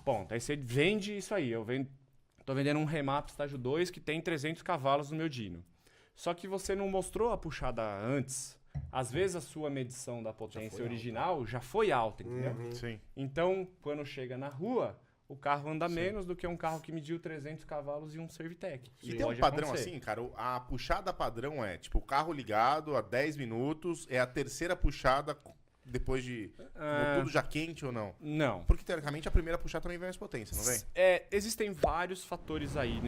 Ponto. Aí você vende isso aí. Tô vendendo um Remap estágio 2 que tem 300 cavalos no meu Dino. Só que você não mostrou a puxada antes. Às vezes a sua medição da potência original já foi alta, entendeu? Sim. Então, quando chega na rua, o carro anda menos do que um carro que mediu 300 cavalos e um Servitec. E tem um padrão assim, cara? A puxada padrão é, tipo, o carro ligado a 10 minutos, é a terceira puxada depois de tudo já quente ou não? Não. Porque, teoricamente, a primeira puxada também vem mais potência, não vem? Existem vários fatores aí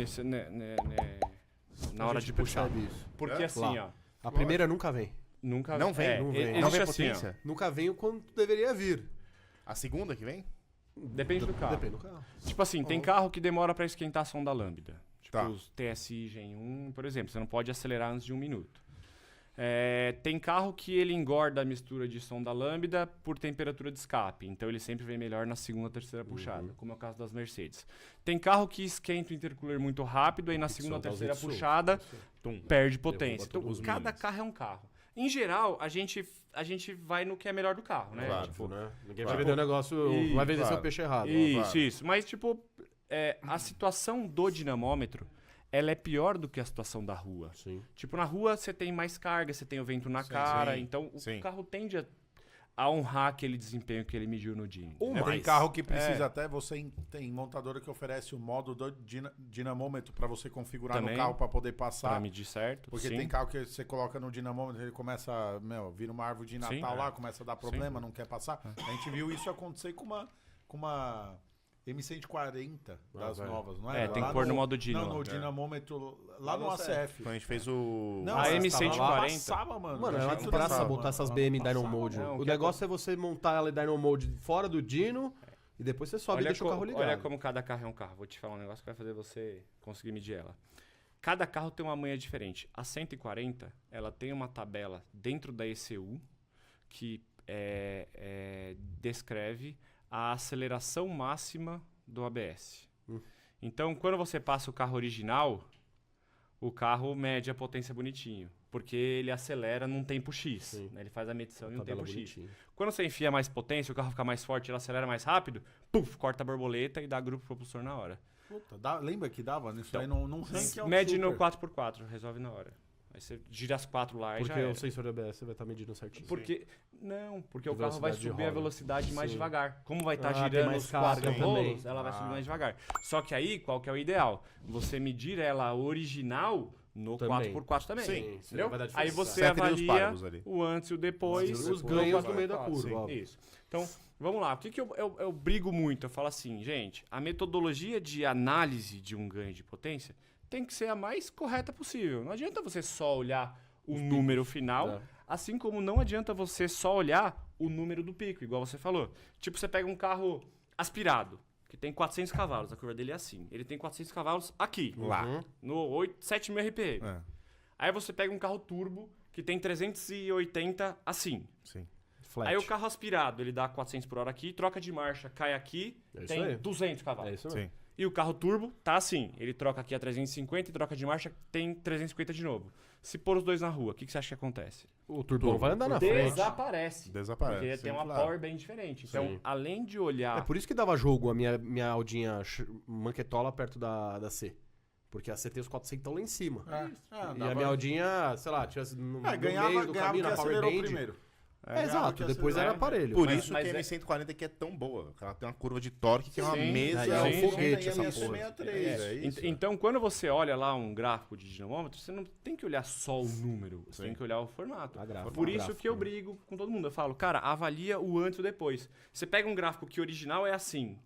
na hora de puxar. Isso. Porque assim, ó... A primeira nunca vem. Nunca Não vem? não vem. Não vem assim, potência? Nunca vem o quanto deveria vir. A segunda que vem? Depende do carro. Depende do carro. Tipo assim, tem carro que demora pra esquentar a sonda lambda. Tipo Tá. os TSI Gen 1, por exemplo. Você não pode acelerar antes de 1 minuto. Tem carro que ele engorda a mistura de sonda lambda por temperatura de escape. Então ele sempre vem melhor na segunda ou terceira puxada, como é o caso das Mercedes. Tem carro que esquenta o intercooler muito rápido, aí na segunda ou terceira puxada perde potência. Então cada carro é um carro. Em geral, a gente vai no que é melhor do carro, né? Claro, Tipo, né? Ninguém vai vender o negócio, vai vender seu peixe errado. Isso. Mas, tipo, a situação do dinamômetro, ela é pior do que a situação da rua. Sim. Tipo, na rua você tem mais carga, você tem o vento na cara, então o carro tende a honrar aquele desempenho que ele mediu no Dino. Tem carro que precisa até, tem montadora que oferece o modo do dinamômetro para você configurar Também, no carro para poder passar. Pra medir certo. Porque tem carro que você coloca no dinamômetro, ele começa, vira uma árvore de Natal lá, começa a dar problema, não quer passar. A gente viu isso acontecer com uma M140 das novas, não é? Tem que pôr no modo Dino. Não, no dinamômetro, lá no ACF. Quando a gente fez o... Não, a M140 passava, mano. Mano, é uma desgraça botar essas BM Dyno Mode. O negócio é você montar ela em Dyno Mode fora do Dino e depois você sobe e deixa o carro ligado. Olha como cada carro é um carro. Vou te falar um negócio que vai fazer você conseguir medir ela. Cada carro tem uma manha diferente. A 140, ela tem uma tabela dentro da ECU que descreve a aceleração máxima do ABS. Então, quando você passa o carro original, o carro mede a potência bonitinho, porque ele acelera num tempo X. Né? Ele faz a medição em um tempo X. Quando você enfia mais potência, o carro fica mais forte, ele acelera mais rápido, corta a borboleta e dá grupo propulsor na hora. Puta, lembra que dava nisso aí? Não rank mede no 4x4, resolve na hora. Aí você gira as 4 lá e já Porque era. o sensor de ABS vai estar medindo certinho. Porque o carro vai subir a velocidade mais devagar. Como vai estar tem girando mais os 4 carga rolos, ela vai subir mais devagar. Só que aí, qual que é o ideal? Você medir ela original no 4x4 também. Sim, entendeu? vai dar diferença. Aí você Certo, avalia ali. o antes e o depois. Os ganhos no meio da curva. Isso. Então, vamos lá. O que eu brigo muito? Eu falo assim, gente, a metodologia de análise de um ganho de potência tem que ser a mais correta possível. Não adianta você só olhar o número final, assim como não adianta você só olhar o número do pico, igual você falou. Tipo, você pega um carro aspirado, que tem 400 cavalos, a curva dele é assim. Ele tem 400 cavalos aqui, lá, no 7.000 RPM. Aí você pega um carro turbo, que tem 380 assim. Sim. Flat. Aí o carro aspirado, ele dá 400 por hora aqui, troca de marcha, cai aqui, tem aí. 200 cavalos. É isso mesmo. Sim. E o carro turbo tá assim, ele troca aqui a 350 e troca de marcha, tem 350 de novo. Se pôr os dois na rua, o que você acha que acontece? O turbão vai andar na frente. Desaparece. Porque tem uma power bem diferente. Então, além de olhar... É por isso que dava jogo a minha Aldinha manquetola perto da C. Porque a C tem os 400 lá em cima. E a minha Aldinha, sei lá, tinha no meio do caminho, na Power Band. Primeiro. Exato, depois era aparelho. Por isso que a M140 aqui é tão boa. Ela tem uma curva de torque que é uma mesa. É um foguete Sim, essa sim. porra. Então, quando você olha lá um gráfico de dinamômetro, você não tem que olhar só o número, você tem que olhar o formato. Por isso que eu brigo com todo mundo. Eu falo, cara, avalia o antes e o depois. Você pega um gráfico que original é assim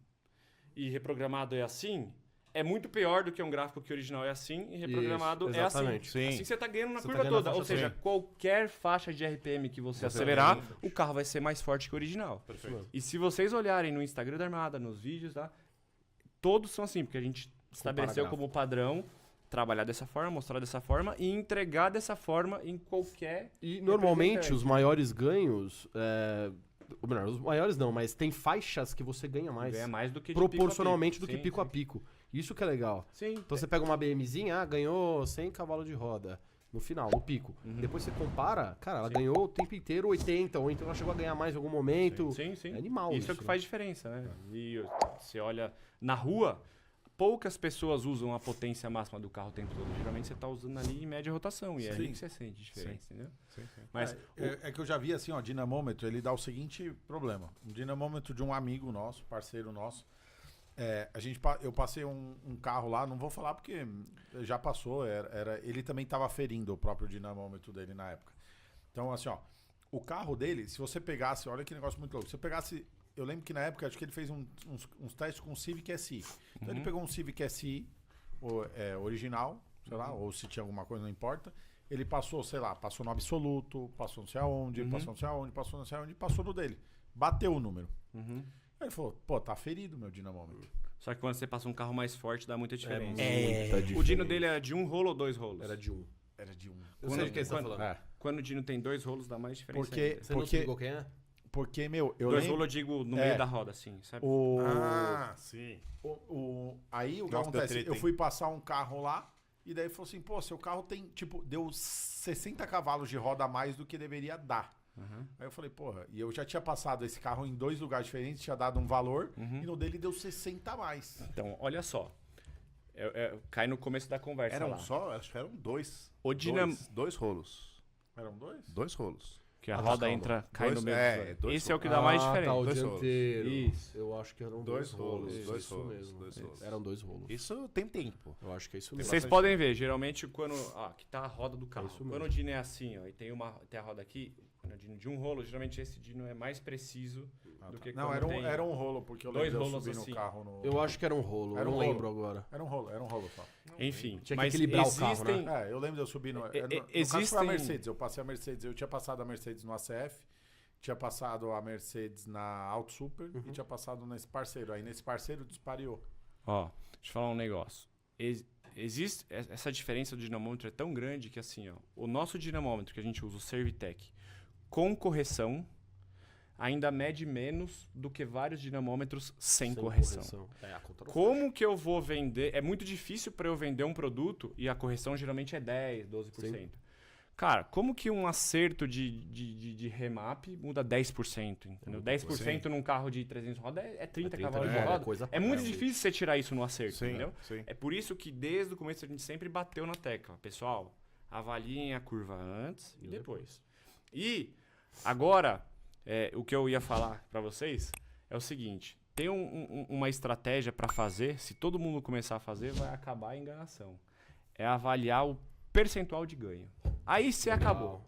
e reprogramado é assim, é muito pior do que um gráfico que original é assim e reprogramado é assim. Sim. Assim você tá ganhando na Você curva tá ganhando toda. na Ou faixa seja, qualquer faixa de RPM que você acelerar, o carro vai ser mais forte que o original. Perfeito. E se vocês olharem no Instagram da Armada, nos vídeos, tá? Todos são assim, porque a gente estabeleceu como padrão trabalhar dessa forma, mostrar dessa forma e entregar dessa forma em qualquer... E normalmente os maiores ganhos... Ou melhor, os maiores não, mas tem faixas que você ganha mais. Ganha mais do que de proporcionalmente pico a do que pico a pico. Isso que é legal. Sim. Então você pega uma BMzinha, ganhou 100 cavalos de roda. No final, no pico. Depois você compara, cara, ela ganhou o tempo inteiro 80, ou então ela chegou a ganhar mais em algum momento. Sim, sim. É animal isso. É o que faz diferença, né? E você olha na rua, poucas pessoas usam a potência máxima do carro o tempo todo. Geralmente você tá usando ali em média rotação. E é ali que você sente diferença, entendeu? Sim. Mas é que eu já vi assim, ó, dinamômetro, ele dá o seguinte problema. Um dinamômetro de um amigo nosso, parceiro nosso. Eu passei um carro lá, não vou falar porque já passou, ele também estava ferindo o próprio dinamômetro dele na época. Então, assim, ó, o carro dele, se você pegasse, olha que negócio muito louco, se você pegasse, eu lembro que na época, acho que ele fez uns testes com o Civic SI. Então ele pegou um Civic SI original, sei lá, ou se tinha alguma coisa, não importa. Ele passou, sei lá, passou no absoluto, passou não sei aonde, passou não sei aonde, passou não sei aonde, passou no dele. Bateu o número. Aí ele falou, pô, tá ferido meu dinamômetro. só que quando você passa um carro mais forte, dá muita diferença. Muita O Dino dele era de um rolo ou 2 rolos? Era de 1. Era de um. Eu sei de quem você tá falando. Quando o Dino tem 2 rolos, dá mais diferença. Porque, ainda. Você não explicou quem é? porque, meu, eu 2 lembro... rolos eu digo no meio da roda, assim, sabe? Sim. Aí o que Nossa, deu acontece? treta, Eu hein? fui passar um carro lá, e daí falou assim, pô, seu carro tem, tipo, deu 60 cavalos de roda a mais do que deveria dar. Aí eu falei, porra, e eu já tinha passado esse carro em 2 lugares diferentes, tinha dado um valor, e no dele deu 60 a mais. Então, olha só. Cai no começo da conversa Eram lá. só, acho que eram 2. O dinam... 2 rolos. Eram 2? 2 rolos. Que a roda entra, cai no meio. dois Esse é o que rolos. dá mais Tá, diferença. o Dois dianteiro. Isso. Eu acho que eram Dois 2 rolos. rolos, dois Isso rolos, mesmo. dois rolos. Eram 2 rolos. Isso tem tempo. Eu acho que é isso mesmo. Vocês podem ver, geralmente, quando... aqui tá a roda do carro. isso mesmo. Quando o Dino é assim, ó, e tem a roda aqui, quando é o Dino de um rolo, geralmente esse Dino é mais preciso do que Não, quando tem... era um rolo, porque eu Dois lembro de eu rolos subir assim. no carro. No... Eu acho que era um rolo, Era eu um não rolo. lembro agora. Era um rolo só. Enfim, Tinha que mas equilibrar o carro, existem... né? Eu lembro de eu subir no... no caso existem- foi a Mercedes, eu passei a Mercedes, eu tinha passado a Mercedes no ACF, tinha passado a Mercedes na Auto Super e tinha passado nesse parceiro. Aí nesse parceiro dispariou. Ó, deixa eu falar um negócio. Existe essa diferença do dinamômetro é tão grande que assim, ó, o nosso dinamômetro que a gente usa, o Servitec, com correção, ainda mede menos do que vários dinamômetros sem correção. É, a conta não Como que eu vou vender? É muito difícil para eu vender um produto e a correção geralmente é 10, 12%. Cara, como que um acerto de remap muda 10%? Entendeu? 10% num carro de 300 rodas é 30 cavalos de roda. coisa É muito pra difícil você tirar isso no acerto, Sim, entendeu? sim. É por isso que desde o começo a gente sempre bateu na tecla. Pessoal, avaliem a curva antes e depois. E agora, o que eu ia falar para vocês é o seguinte. Tem uma estratégia para fazer, se todo mundo começar a fazer, vai acabar a enganação. É avaliar o percentual de ganho. Aí você acabou.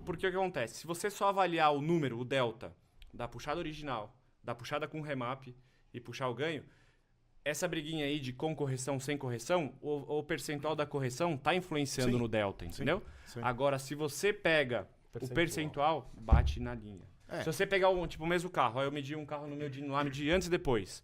Porque o que acontece? Se você só avaliar o número, o delta, da puxada original, da puxada com remap e puxar o ganho, essa briguinha aí de com correção, sem correção, o percentual da correção tá influenciando no delta, entendeu? Sim. Agora, se você pega o percentual, bate na linha. Se você pegar o mesmo carro, aí eu medi um carro no meu Dino lá, medi antes e depois.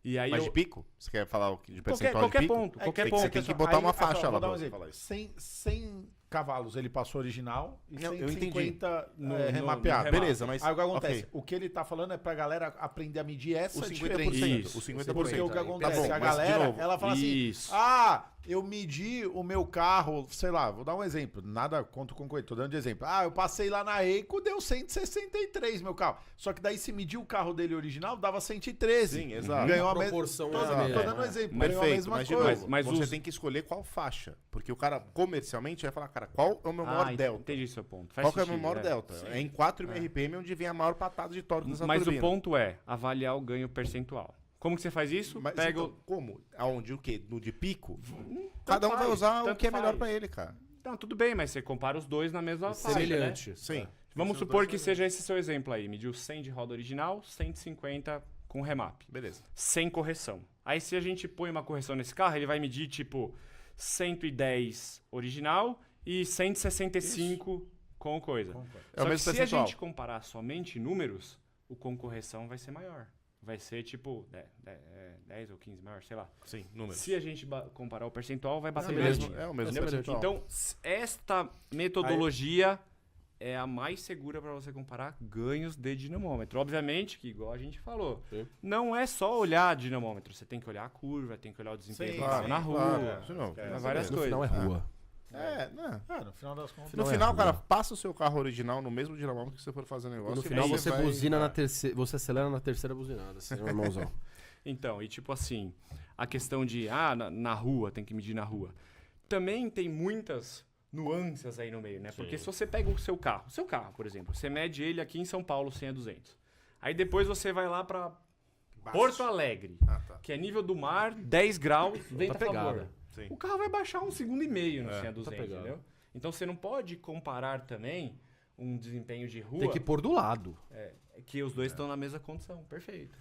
E aí Mas de pico? Você quer falar de percentual qualquer de pico? ponto, qualquer Você ponto. tem que botar uma faixa lá Vou dar pra um você exemplo. falar isso. 100 cavalos ele passou original e Não, eu 150 no remapeado. remap. Beleza, mas... Aí o que acontece? ok. O que ele tá falando é pra galera aprender a medir essa O 50%. diferença. Isso. O 50%. Porque o que Tá acontece? bom, a mas, de galera, novo, ela fala isso. assim, eu medi o meu carro, sei lá, vou dar um exemplo, nada contra o concorrente, tô dando de exemplo. Eu passei lá na Eico, deu 163 meu carro. Só que daí se mediu o carro dele original, dava 113. Sim, exato. Ganhou A a mesma... proporção Tô é a mesma. dando um exemplo, ganhou a Perfeito, mesma mas de coisa. novo, Mas você os- tem que escolher qual faixa. Porque o cara, comercialmente, vai falar, cara, qual é o meu maior delta? Entendi seu ponto. Qual que é o meu maior delta? Sim. É em 4,5 RPM onde vem a maior patada de torque dessa Mas o turbina. ponto é avaliar o ganho percentual. Como que você faz isso? Mas Pega então, como? Aonde? O quê? No de pico? Tanto Cada um vai faz, usar o tanto que é melhor faz. pra ele, cara. Não, tudo bem, mas você compara os dois na mesma faixa, né? Semelhante. Sim. Vamos supor que seja esse seu exemplo aí. Mediu 100 de roda original, 150 com remap. Beleza. Sem correção. Aí se a gente põe uma correção nesse carro, ele vai medir tipo 110 original e 165 com coisa. É o Só que mesmo se a percentual. gente comparar somente números, o com correção vai ser maior. Vai ser tipo 10 ou 15 maior, sei lá. Sim, números. Se a gente comparar o percentual, vai bater É o na mesmo, linha. é o mesmo Semelhante. percentual. Então, esta metodologia é a mais segura para você comparar ganhos de dinamômetro. Obviamente que, igual a gente falou, Sim. não é só olhar dinamômetro. Você tem que olhar a curva, tem que olhar o desempenho Sim, do carro sim, na rua, claro. Isso não, várias No coisas. final é rua. No final das contas. No final, cara, passa o seu carro original no mesmo dinamômetro que você for fazer o negócio. No final você buzina na terceira, você acelera na terceira buzinada, assim, irmãozão. Então, e tipo assim, a questão de, na rua, tem que medir na rua. Também tem muitas nuances aí no meio, né? Porque se você pega o seu carro, por exemplo, você mede ele aqui em São Paulo 100 a 200. Aí depois você vai lá pra Porto Alegre, que é nível do mar, 10 graus, vento a favor. Sim. O carro vai baixar 1,5 segundo no 100 a 200, entendeu? Então você não pode comparar também um desempenho de rua... Tem que pôr do lado. Que os dois estão na mesma condição, perfeito.